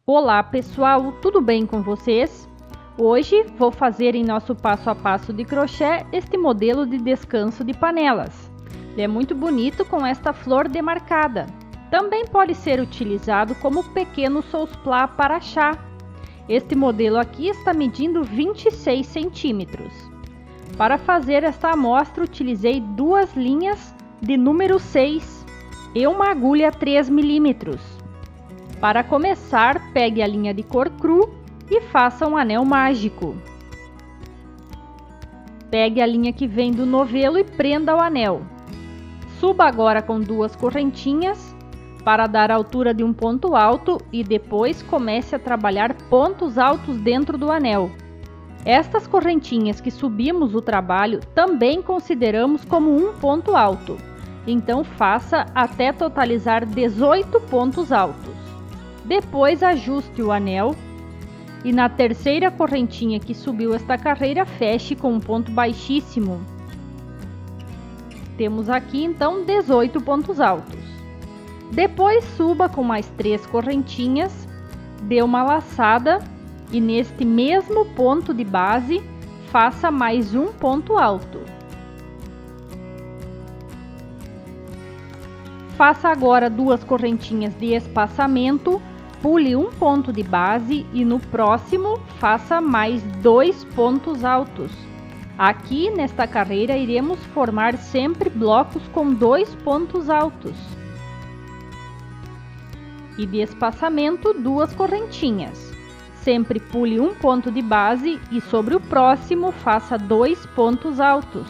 Olá pessoal, tudo bem com vocês? Hoje vou fazer em nosso passo a passo de crochê este modelo de descanso de panelas. Ele é muito bonito com esta flor demarcada. Também pode ser utilizado como pequeno sousplá para chá. Este modelo aqui está medindo 26 centímetros. Para fazer esta amostra utilizei duas linhas de número 6 e uma agulha 3 milímetros. Para começar, pegue a linha de cor cru e faça um anel mágico. Pegue a linha que vem do novelo e prenda o anel. Suba agora com duas correntinhas para dar a altura de um ponto alto e depois comece a trabalhar pontos altos dentro do anel. Estas correntinhas que subimos o trabalho também consideramos como um ponto alto, então faça até totalizar 18 pontos altos. Depois ajuste o anel e na terceira correntinha que subiu esta carreira, feche com um ponto baixíssimo. Temos aqui então 18 pontos altos. Depois suba com mais 3 correntinhas, dê uma laçada e neste mesmo ponto de base, faça mais um ponto alto. Faça agora duas correntinhas de espaçamento, pule um ponto de base e no próximo faça mais 2 pontos altos. Aqui nesta carreira iremos formar sempre blocos com 2 pontos altos. E de espaçamento, duas correntinhas. Sempre pule um ponto de base e sobre o próximo faça 2 pontos altos.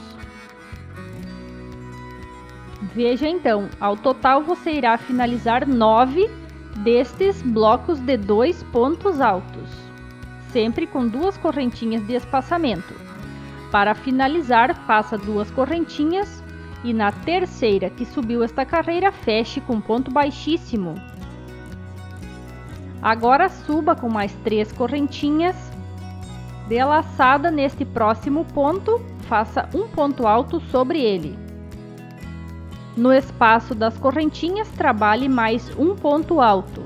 Veja então, ao total você irá finalizar 9 destes blocos de 2 pontos altos, sempre com duas correntinhas de espaçamento. Para finalizar, faça duas correntinhas e na terceira que subiu esta carreira, feche com ponto baixíssimo. Agora suba com mais 3 correntinhas, dê laçada neste próximo ponto, faça um ponto alto sobre ele. No espaço das correntinhas, trabalhe mais um ponto alto.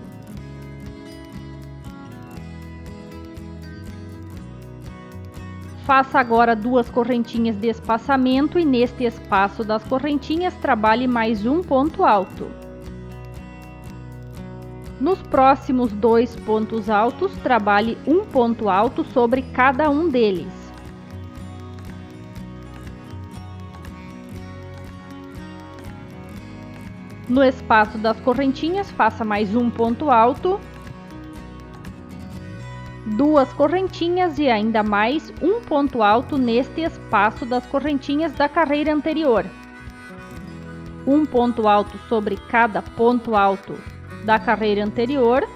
Faça agora duas correntinhas de espaçamento e neste espaço das correntinhas, trabalhe mais um ponto alto. Nos próximos 2 pontos altos, trabalhe um ponto alto sobre cada um deles. No espaço das correntinhas, faça mais um ponto alto, duas correntinhas e ainda mais um ponto alto neste espaço das correntinhas da carreira anterior. Um ponto alto sobre cada ponto alto da carreira anterior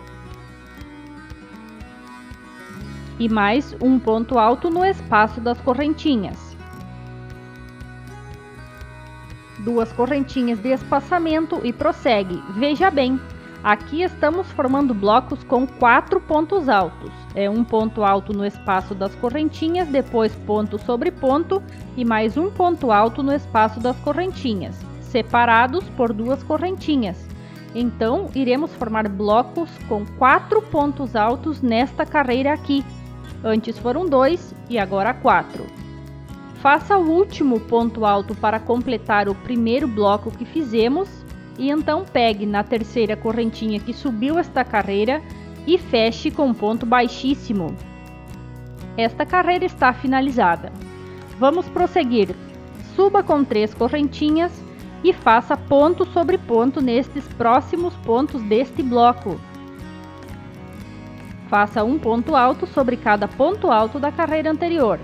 e mais um ponto alto no espaço das correntinhas. Duas correntinhas de espaçamento e prossegue. Veja bem, aqui estamos formando blocos com 4 pontos altos. É um ponto alto no espaço das correntinhas, depois ponto sobre ponto e mais um ponto alto no espaço das correntinhas, separados por duas correntinhas. Então, iremos formar blocos com 4 pontos altos nesta carreira aqui. Antes foram 2 e agora 4. Faça o último ponto alto para completar o primeiro bloco que fizemos e então pegue na terceira correntinha que subiu esta carreira e feche com ponto baixíssimo. Esta carreira está finalizada. Vamos prosseguir. Suba com 3 correntinhas e faça ponto sobre ponto nestes próximos pontos deste bloco. Faça um ponto alto sobre cada ponto alto da carreira anterior.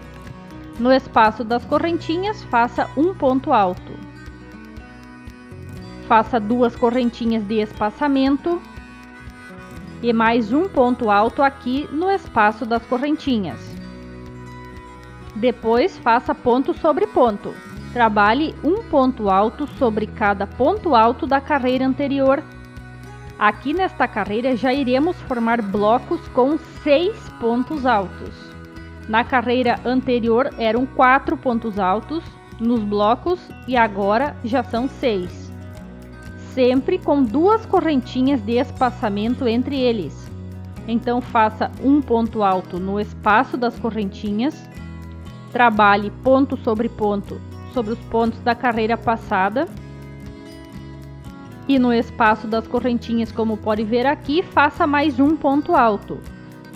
No espaço das correntinhas, faça um ponto alto. Faça duas correntinhas de espaçamento e mais um ponto alto aqui no espaço das correntinhas. Depois, faça ponto sobre ponto. Trabalhe um ponto alto sobre cada ponto alto da carreira anterior. Aqui nesta carreira já iremos formar blocos com 6 pontos altos. Na carreira anterior eram 4 pontos altos nos blocos e agora já são 6. Sempre com duas correntinhas de espaçamento entre eles. Então faça um ponto alto no espaço das correntinhas, trabalhe ponto sobre os pontos da carreira passada e no espaço das correntinhas, como pode ver aqui, faça mais um ponto alto.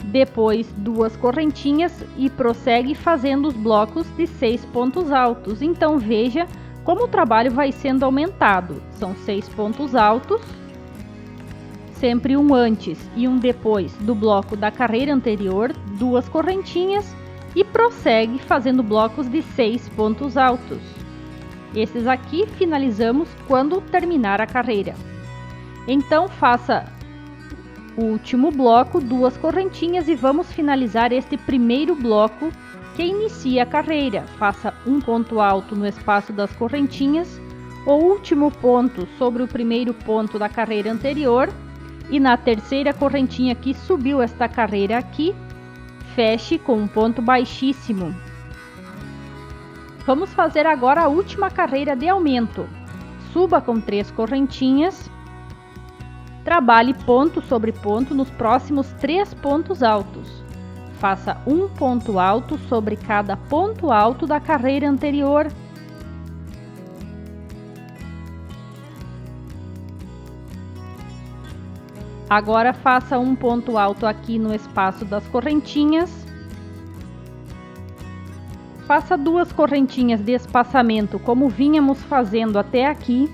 Depois 2 correntinhas e prossegue fazendo os blocos de 6 pontos altos. Então veja como o trabalho vai sendo aumentado. São 6 pontos altos, sempre um antes e um depois do bloco da carreira anterior, 2 correntinhas e prossegue fazendo blocos de 6 pontos altos. Esses aqui finalizamos quando terminar a carreira. Então faça o último bloco, 2 correntinhas e vamos finalizar este primeiro bloco que inicia a carreira. Faça um ponto alto no espaço das correntinhas, o último ponto sobre o primeiro ponto da carreira anterior e na terceira correntinha que subiu esta carreira aqui, feche com um ponto baixíssimo. Vamos fazer agora a última carreira de aumento. Suba com 3 correntinhas, trabalhe ponto sobre ponto nos próximos 3 pontos altos. Faça um ponto alto sobre cada ponto alto da carreira anterior. Agora faça um ponto alto aqui no espaço das correntinhas. Faça 2 correntinhas de espaçamento, como vínhamos fazendo até aqui.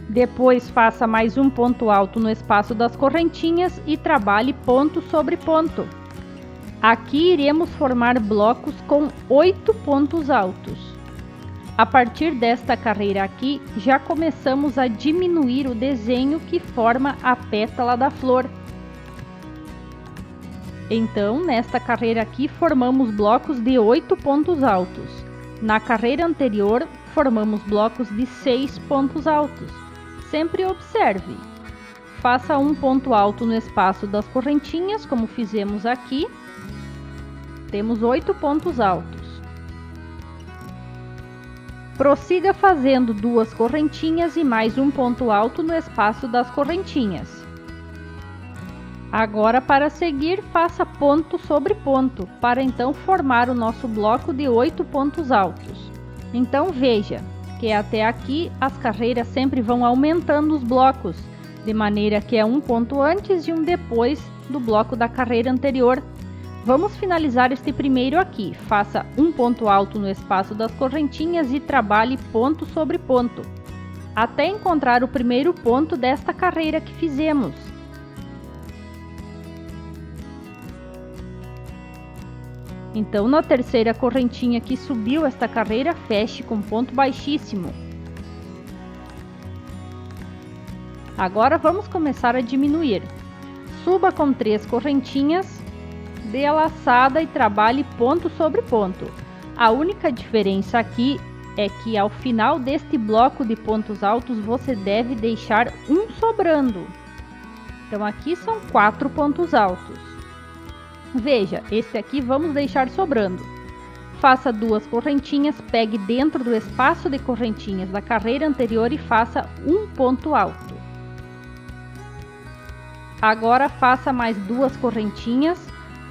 Depois faça mais um ponto alto no espaço das correntinhas e trabalhe ponto sobre ponto. Aqui iremos formar blocos com 8 pontos altos. A partir desta carreira aqui, já começamos a diminuir o desenho que forma a pétala da flor. Então, nesta carreira aqui, formamos blocos de 8 pontos altos. Na carreira anterior, formamos blocos de 6 pontos altos. Sempre observe. Faça um ponto alto no espaço das correntinhas, como fizemos aqui. Temos 8 pontos altos. Prossiga fazendo 2 correntinhas e mais um ponto alto no espaço das correntinhas. Agora, para seguir, faça ponto sobre ponto, para então formar o nosso bloco de 8 pontos altos. Então veja que até aqui as carreiras sempre vão aumentando os blocos, de maneira que é um ponto antes e um depois do bloco da carreira anterior. Vamos finalizar este primeiro aqui. Faça um ponto alto no espaço das correntinhas e trabalhe ponto sobre ponto, até encontrar o primeiro ponto desta carreira que fizemos. Então, na terceira correntinha que subiu esta carreira, feche com ponto baixíssimo. Agora vamos começar a diminuir. Suba com 3 correntinhas de laçada e trabalhe ponto sobre ponto. A única diferença aqui é que ao final deste bloco de pontos altos você deve deixar um sobrando. Então aqui são 4 pontos altos. Veja, este aqui vamos deixar sobrando. Faça 2 correntinhas, pegue dentro do espaço de correntinhas da carreira anterior e faça um ponto alto. Agora faça mais 2 correntinhas,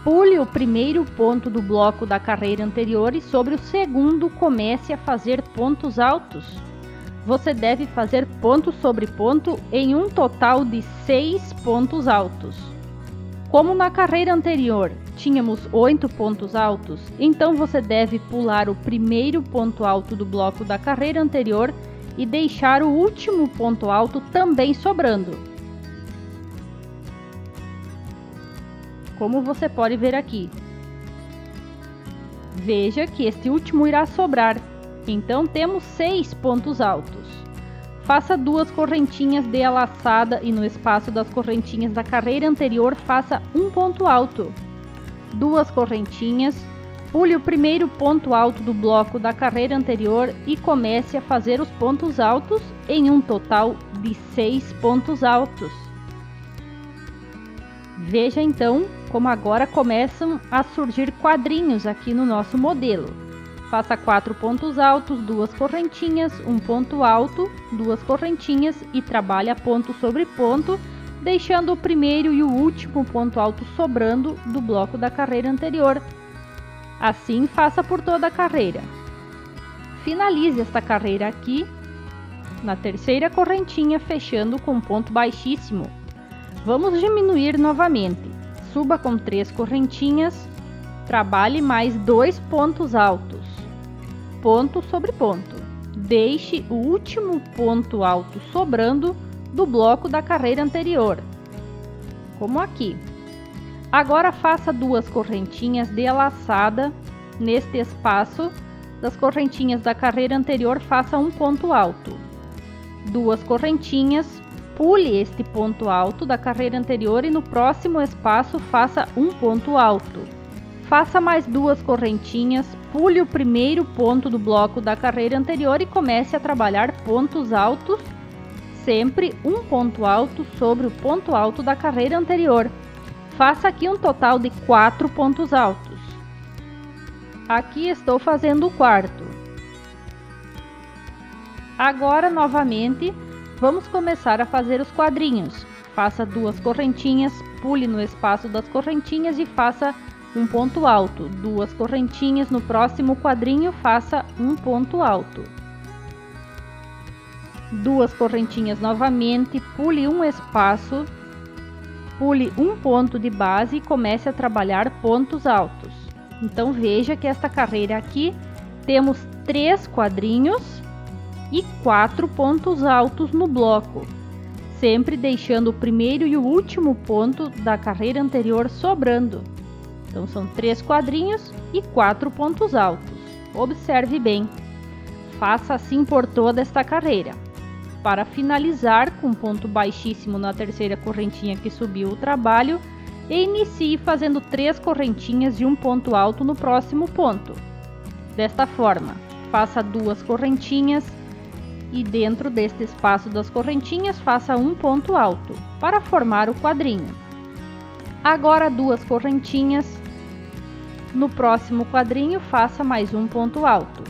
pule o primeiro ponto do bloco da carreira anterior e sobre o segundo comece a fazer pontos altos. Você deve fazer ponto sobre ponto em um total de 6 pontos altos. Como na carreira anterior tínhamos 8 pontos altos, então você deve pular o primeiro ponto alto do bloco da carreira anterior e deixar o último ponto alto também sobrando. Como você pode ver aqui. Veja que este último irá sobrar, então temos 6 pontos altos. Faça 2 correntinhas de laçada e no espaço das correntinhas da carreira anterior faça um ponto alto. 2 correntinhas, pule o primeiro ponto alto do bloco da carreira anterior e comece a fazer os pontos altos em um total de 6 pontos altos. Veja então como agora começam a surgir quadrinhos aqui no nosso modelo. Faça 4 pontos altos, 2 correntinhas, um ponto alto, 2 correntinhas e trabalhe ponto sobre ponto, deixando o primeiro e o último ponto alto sobrando do bloco da carreira anterior. Assim, faça por toda a carreira. Finalize esta carreira aqui, na terceira correntinha, fechando com um ponto baixíssimo. Vamos diminuir novamente. Suba com 3 correntinhas, trabalhe mais 2 pontos altos, ponto sobre ponto. Deixe o último ponto alto sobrando do bloco da carreira anterior, como aqui. Agora faça 2 correntinhas de laçada neste espaço das correntinhas da carreira anterior, faça um ponto alto. 2 correntinhas, pule este ponto alto da carreira anterior e no próximo espaço faça um ponto alto. Faça mais 2 correntinhas, pule o primeiro ponto do bloco da carreira anterior e comece a trabalhar pontos altos, sempre um ponto alto sobre o ponto alto da carreira anterior. Faça aqui um total de 4 pontos altos. Aqui estou fazendo o quarto. Agora, novamente, vamos começar a fazer os quadrinhos. Faça 2 correntinhas, pule no espaço das correntinhas e faça um ponto alto. 2 correntinhas, no próximo quadrinho, faça um ponto alto. 2 correntinhas novamente, pule um espaço, pule um ponto de base e comece a trabalhar pontos altos. Então veja que esta carreira aqui temos 3 quadrinhos e 4 pontos altos no bloco, sempre deixando o primeiro e o último ponto da carreira anterior sobrando. Então são 3 quadrinhos e 4 pontos altos. Observe bem, faça assim por toda esta carreira. Para finalizar com ponto baixíssimo na terceira correntinha que subiu o trabalho, e inicie fazendo 3 correntinhas e um ponto alto no próximo ponto. Desta forma, faça 2 correntinhas e dentro deste espaço das correntinhas faça um ponto alto para formar o quadrinho. Agora 2 correntinhas, no próximo quadrinho faça mais um ponto alto.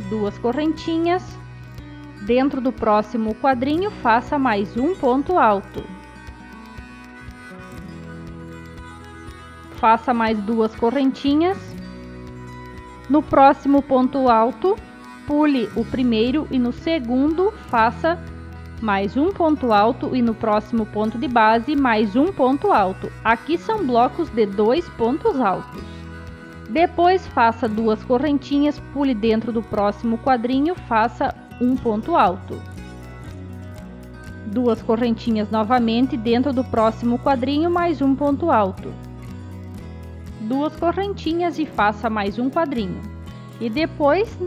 2 correntinhas, dentro do próximo quadrinho faça mais um ponto alto. Faça mais 2 correntinhas. No próximo ponto alto, pule o primeiro e no segundo faça mais um ponto alto e no próximo ponto de base mais um ponto alto. Aqui são blocos de 2 pontos altos. Depois faça 2 correntinhas, pule dentro do próximo quadrinho, faça um ponto alto. 2 correntinhas novamente dentro do próximo quadrinho, mais um ponto alto. 2 correntinhas e faça mais um quadrinho. E depois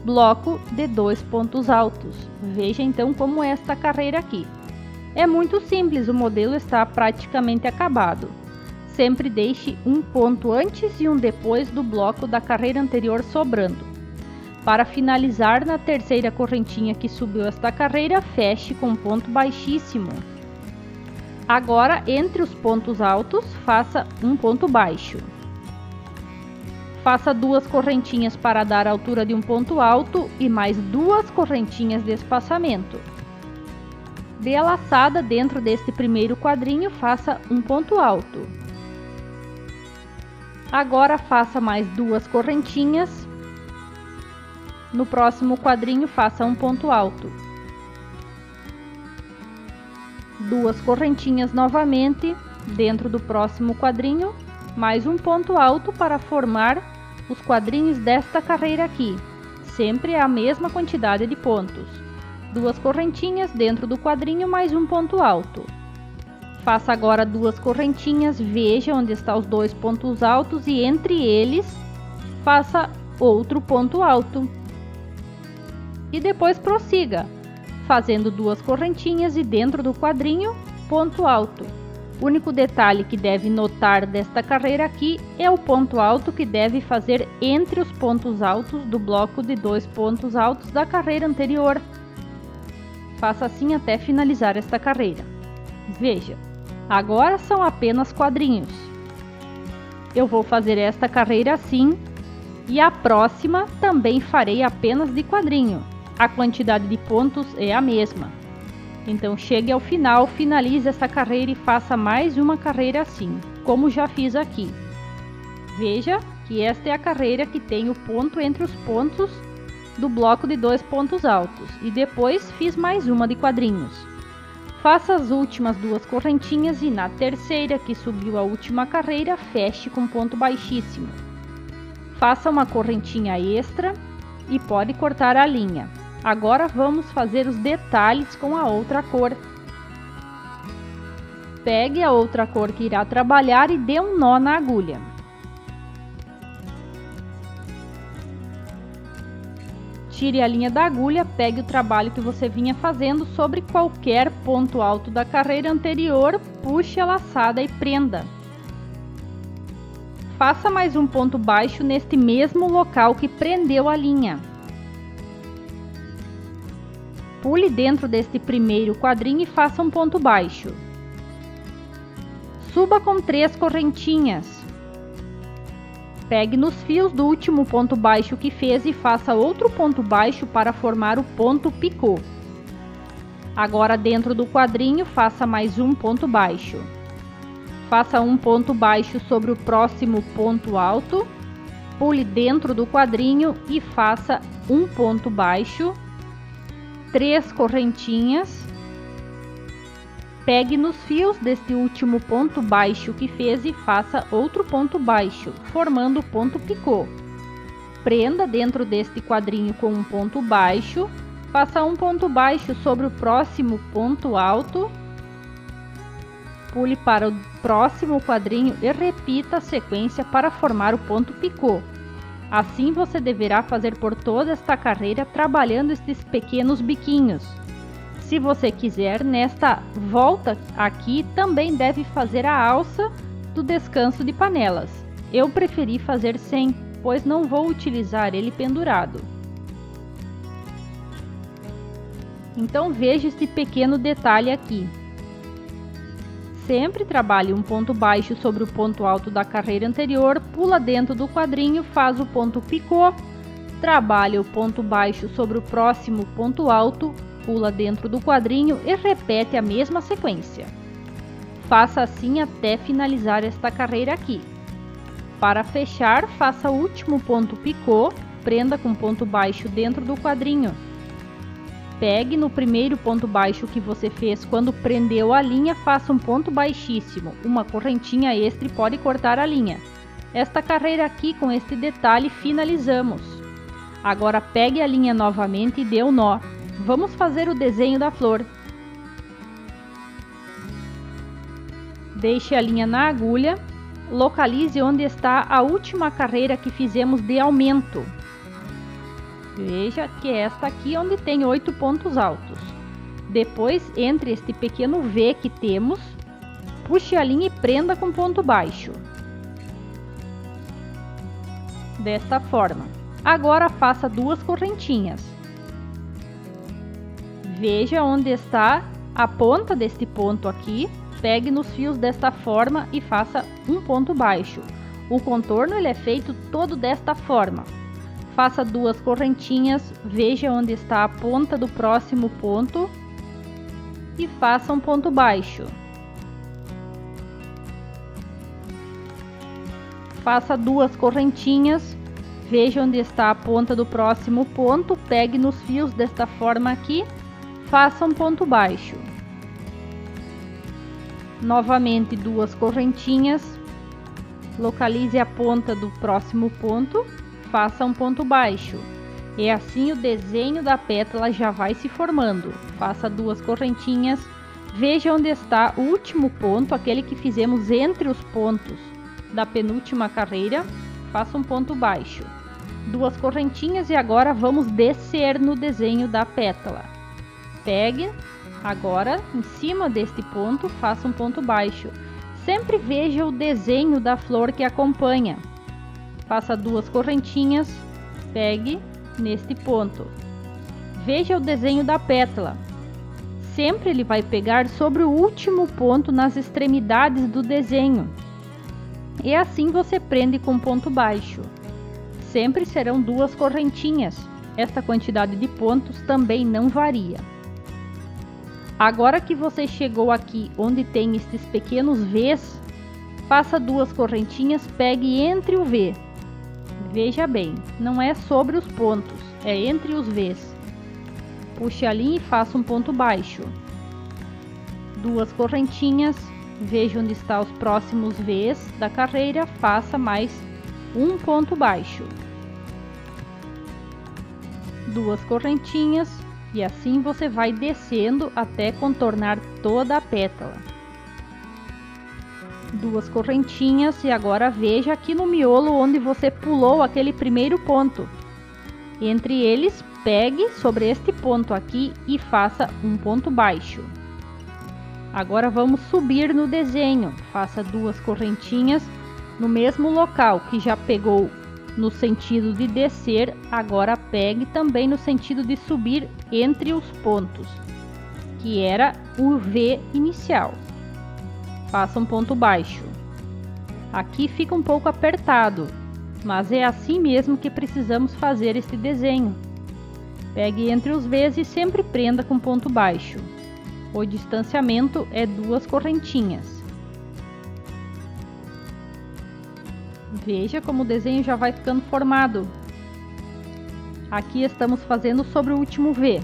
bloco de 2 pontos altos. Veja então como é esta carreira aqui. É muito simples, o modelo está praticamente acabado. Sempre deixe um ponto antes e um depois do bloco da carreira anterior sobrando. Para finalizar, na terceira correntinha que subiu esta carreira, feche com ponto baixíssimo. Agora, entre os pontos altos, faça um ponto baixo. Faça 2 correntinhas para dar a altura de um ponto alto e mais 2 correntinhas de espaçamento. Dê a laçada dentro deste primeiro quadrinho, faça um ponto alto. Agora faça mais 2 correntinhas. No próximo quadrinho, faça um ponto alto. 2 correntinhas novamente dentro do próximo quadrinho, mais um ponto alto para formar os quadrinhos desta carreira aqui. Sempre a mesma quantidade de pontos. 2 correntinhas dentro do quadrinho, mais um ponto alto. Faça agora 2 correntinhas, veja onde estão os 2 pontos altos e entre eles faça outro ponto alto. E depois prossiga, fazendo 2 correntinhas e dentro do quadrinho, ponto alto. O único detalhe que deve notar desta carreira aqui é o ponto alto que deve fazer entre os pontos altos do bloco de 2 pontos altos da carreira anterior. Faça assim até finalizar esta carreira. Veja, agora são apenas quadrinhos. Eu vou fazer esta carreira assim e a próxima também farei apenas de quadrinho. A quantidade de pontos é a mesma. Então chegue ao final, finalize essa carreira e faça mais uma carreira assim, como já fiz aqui. Veja que esta é a carreira que tem o ponto entre os pontos do bloco de 2 pontos altos e depois fiz mais uma de quadrinhos. Faça as últimas 2 correntinhas e na terceira, que subiu a última carreira, feche com ponto baixíssimo. Faça uma correntinha extra e pode cortar a linha. Agora vamos fazer os detalhes com a outra cor. Pegue a outra cor que irá trabalhar e dê um nó na agulha. Tire a linha da agulha, pegue o trabalho que você vinha fazendo sobre qualquer ponto alto da carreira anterior, puxe a laçada e prenda. Faça mais um ponto baixo neste mesmo local que prendeu a linha. Pule dentro deste primeiro quadrinho e faça um ponto baixo. Suba com 3 correntinhas. Pegue nos fios do último ponto baixo que fez e faça outro ponto baixo para formar o ponto picô. Agora dentro do quadrinho faça mais um ponto baixo. Faça um ponto baixo sobre o próximo ponto alto, pule dentro do quadrinho e faça um ponto baixo, 3 correntinhas. Pegue nos fios deste último ponto baixo que fez e faça outro ponto baixo, formando o ponto picô. Prenda dentro deste quadrinho com um ponto baixo, faça um ponto baixo sobre o próximo ponto alto, pule para o próximo quadrinho e repita a sequência para formar o ponto picô. Assim você deverá fazer por toda esta carreira trabalhando estes pequenos biquinhos. Se você quiser, nesta volta aqui também deve fazer a alça do descanso de panelas. Eu preferi fazer sem, pois não vou utilizar ele pendurado. Então veja este pequeno detalhe aqui. Sempre trabalhe um ponto baixo sobre o ponto alto da carreira anterior, pula dentro do quadrinho, faz o ponto picô, trabalha o ponto baixo sobre o próximo ponto alto, pula dentro do quadrinho e repete a mesma sequência. Faça assim até finalizar esta carreira aqui. Para fechar, faça o último ponto picô, prenda com ponto baixo dentro do quadrinho. Pegue no primeiro ponto baixo que você fez quando prendeu a linha, faça um ponto baixíssimo, uma correntinha extra e pode cortar a linha. Esta carreira aqui com este detalhe finalizamos. Agora pegue a linha novamente e dê o nó. Vamos fazer o desenho da flor. Deixe a linha na agulha, localize onde está a última carreira que fizemos de aumento. Veja que é esta aqui onde tem 8 pontos altos. Depois, entre este pequeno V que temos, puxe a linha e prenda com ponto baixo. Desta forma. Agora faça 2 correntinhas. Veja onde está a ponta deste ponto aqui, pegue nos fios desta forma e faça um ponto baixo. O contorno ele é feito todo desta forma. Faça 2 correntinhas, veja onde está a ponta do próximo ponto e faça um ponto baixo. Faça 2 correntinhas, veja onde está a ponta do próximo ponto, pegue nos fios desta forma aqui, faça um ponto baixo. Novamente 2 correntinhas, localize a ponta do próximo ponto, faça um ponto baixo. E assim o desenho da pétala já vai se formando. Faça 2 correntinhas, veja onde está o último ponto, aquele que fizemos entre os pontos da penúltima carreira, faça um ponto baixo. 2 correntinhas e agora vamos descer no desenho da pétala. Pegue agora em cima deste ponto, faça um ponto baixo. Sempre veja o desenho da flor que acompanha. Faça 2 correntinhas, pegue neste ponto. Veja o desenho da pétala. Sempre ele vai pegar sobre o último ponto nas extremidades do desenho. E assim você prende com ponto baixo. Sempre serão 2 correntinhas. Esta quantidade de pontos também não varia. Agora que você chegou aqui onde tem estes pequenos V's, faça 2 correntinhas, pegue entre o V. Veja bem, não é sobre os pontos, é entre os V's. Puxe a linha e faça um ponto baixo. 2 correntinhas, veja onde está os próximos V's da carreira, faça mais um ponto baixo. 2 correntinhas e assim você vai descendo até contornar toda a pétala. 2 correntinhas e agora veja aqui no miolo onde você pulou aquele primeiro ponto. Entre eles, pegue sobre este ponto aqui e faça um ponto baixo. Agora vamos subir no desenho, faça 2 correntinhas no mesmo local que já pegou no sentido de descer, agora pegue também no sentido de subir entre os pontos, que era o V inicial. Faça um ponto baixo. Aqui fica um pouco apertado, mas é assim mesmo que precisamos fazer este desenho. Pegue entre os V's e sempre prenda com ponto baixo. O distanciamento é 2 correntinhas. Veja como o desenho já vai ficando formado. Aqui estamos fazendo sobre o último V.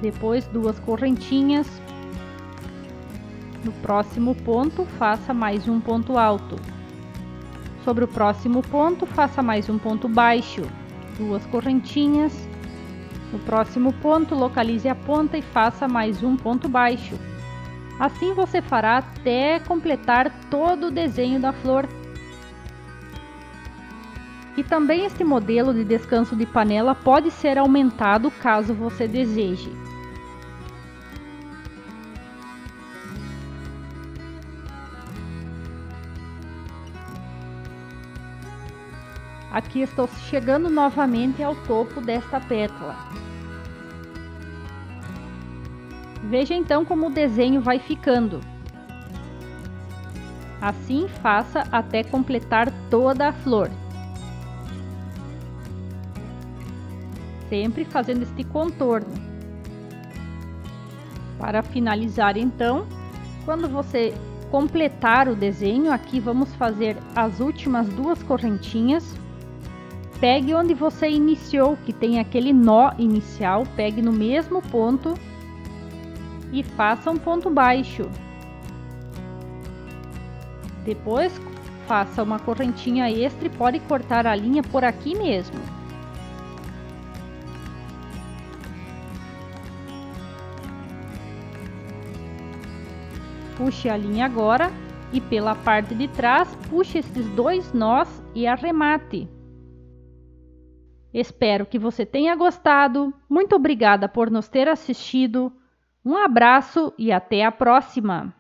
Depois 2 correntinhas. No próximo ponto, faça mais um ponto alto. Sobre o próximo ponto, faça mais um ponto baixo. 2 correntinhas. No próximo ponto, localize a ponta e faça mais um ponto baixo. Assim você fará até completar todo o desenho da flor. E também este modelo de descanso de panela pode ser aumentado caso você deseje. Aqui estou chegando novamente ao topo desta pétala. Veja então como o desenho vai ficando. Assim faça até completar toda a flor. Sempre fazendo este contorno. Para finalizar então, quando você completar o desenho, aqui vamos fazer as últimas 2 correntinhas. Pegue onde você iniciou, que tem aquele nó inicial, pegue no mesmo ponto e faça um ponto baixo. Depois faça uma correntinha extra e pode cortar a linha por aqui mesmo. Puxe a linha agora e pela parte de trás puxe esses 2 nós e arremate. Espero que você tenha gostado. Muito obrigada por nos ter assistido. Um abraço e até a próxima!